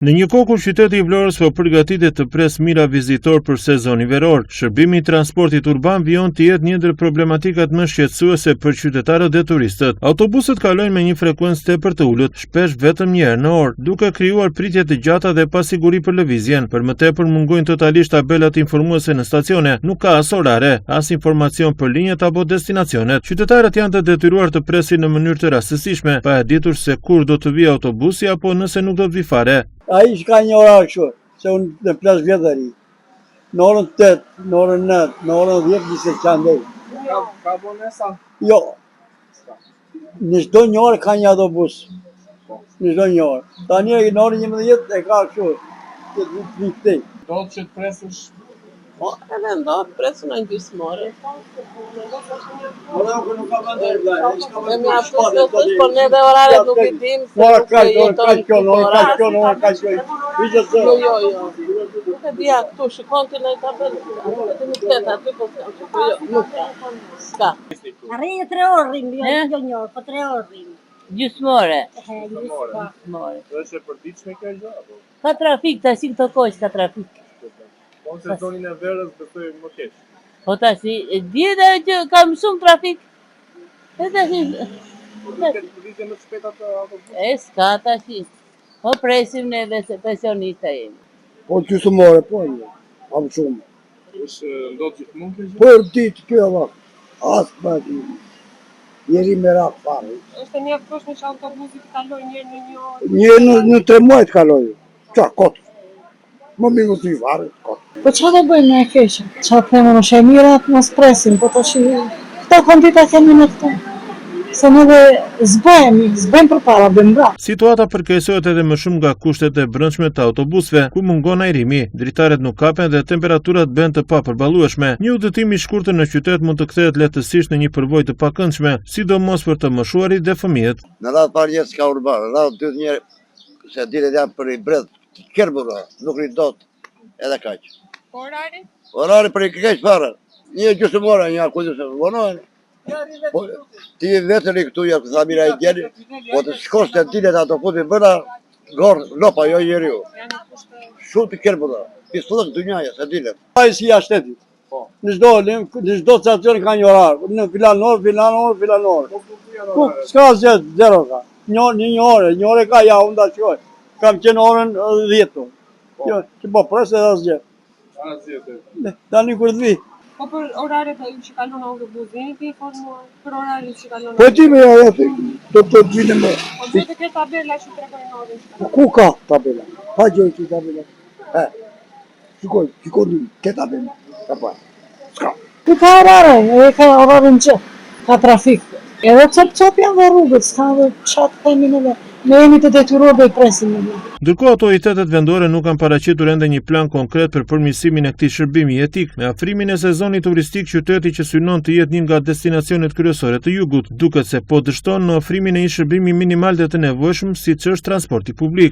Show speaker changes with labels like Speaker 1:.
Speaker 1: Në një kohë kur qyteti i Vlorës po përgatitet të pres mira vizitor për sezonin veror, shërbimi i transportit urban vijon të jetë një ndër problematikat më shqetësuese për qytetarët dhe turistët. Autobuset kalojnë me një frekuencë tepër të ulët, shpesh vetëm një herë në orë, duke krijuar pritje të gjata dhe pasiguri për lëvizjen. Për më tepër mungojnë totalisht tabelat informuese në stacione, nuk ka as orare, as informacion për linjat apo destinacionet. Qytetarët janë të detyruar të presin në mënyrë të rastësishme, pa e ditur se kur do të vijë autobusi apo nëse nuk do të vi fare.
Speaker 2: Ai që ka një orar kështu, se unë në plas vjetëri, në orën 8, në orën 9, në orën 10 njëse që andej.
Speaker 3: Ka bonesa?
Speaker 2: Jo, në çdo një orë ka një autobus, në çdo një orë. Tani në orën 11 e ka kështu, të viktej.
Speaker 3: Do të që të presësh?
Speaker 4: Po, edhe ndo, presu në gjysmore.
Speaker 2: Ora nuk ka vendër blaj, s'ka
Speaker 4: vendër. Po ne dhe oraret nuk i dim se nuk e jeton Jo. Nuk e dhja këtu, shikon të në tabelë. Nuk ketë aty, po nuk ka. S'ka.
Speaker 5: Arrijë 3 orë rrim, jo një orë, po 3 orë rrim.
Speaker 4: Gjysmore.
Speaker 5: Gjysmore.
Speaker 3: Dhe është e përditshme kjo gjë apo?
Speaker 4: Ka trafik, ta si këto kohë ka trafik.
Speaker 3: Po në sezonin e verës besoj më keq.
Speaker 4: Po tash, djeta që kam shumë trafik. E tash.
Speaker 3: Po duket përditje më shpejt atë autobus.
Speaker 4: E s'ka tash. Po presim ne dhe se pensionista jemi.
Speaker 2: Po gjysmore, po një, am shumë.
Speaker 3: Është ndodh gjithmonë kjo gjë?
Speaker 2: Për ditë kjo vak, as pa di. Njeri me rak parë.
Speaker 6: Është e mjaftueshme që autobusi të kalojë një herë në një orë.
Speaker 2: Një në 3 muaj të kaloj. Qa, kotë. Më miru të i varë, kotë.
Speaker 5: Po qa do bëjmë me e keqe? Qa të themë në shemirat në spresin, po të shi... Këta kondita kemi në këta. Se në dhe zbëjmë për para, bëjmë bra.
Speaker 1: Situata përkeqësohet edhe më shumë nga kushtet e brendshme të autobusëve, ku mungon ajrimi, dritaret nuk kapen dhe temperaturat bëhen të papërballueshme. Një udhëtim i shkurtër në qytet mund të kthehet lehtësisht në një përvojë të pakëndshme, sidomos për të moshuarit dhe fëmijët.
Speaker 7: Në radhë parë jetë s'ka urban, në radhë dytë njerë, se dilet janë për i bredh, kërbura, nuk rritë dot, edhe kaq.
Speaker 6: Orari?
Speaker 7: Orari për i keq para, një gjysmore, një akudisë, vonohen. Po, ti vetër i këtu, ja kësa mira i gjeni, po të shkosh të dilet ato putin bëna, gorë, lopa, jo njeri ju. Shumë për kërbura, pistullës dënjaja, se dilet.
Speaker 2: Ai si jashteti. Në çdo stacion ka një orar, në filan orë. Ku s'ka zero ka. Një orë ka ja unë ta shkoj. Kam qenë orën 10 tonë. Jo, që po presë edhe asgjë. Tani kur të vi.
Speaker 6: Po për oraret që kalon autobusi, jeni të informuar për oraret që kalon
Speaker 2: Po ti me ja, do të vinë me.
Speaker 6: Po vetë ke tabela që tregojnë orën që kalon.
Speaker 2: Ku ka tabela? Pa gjë që tabela. Shikoj, ke tabela. Ka s'ka.
Speaker 5: Ku ka orare, e ka orarën që, ka trafik. Edhe cop janë dhe rrugët, s'ka dhe qatë themi në dhe. Ne jemi të detyruar dhe i presim në dhe.
Speaker 1: Ndërkohë autoritetet vendore nuk kanë paraqitur ende një plan konkret për përmirësimin e këtij shërbimi jetik. Me afrimin e sezonit turistik, qyteti që synon të jetë një nga destinacionet kryesore të jugut, duket se po dështon në ofrimin e një shërbimi minimal dhe të nevojshëm siç është transporti publik.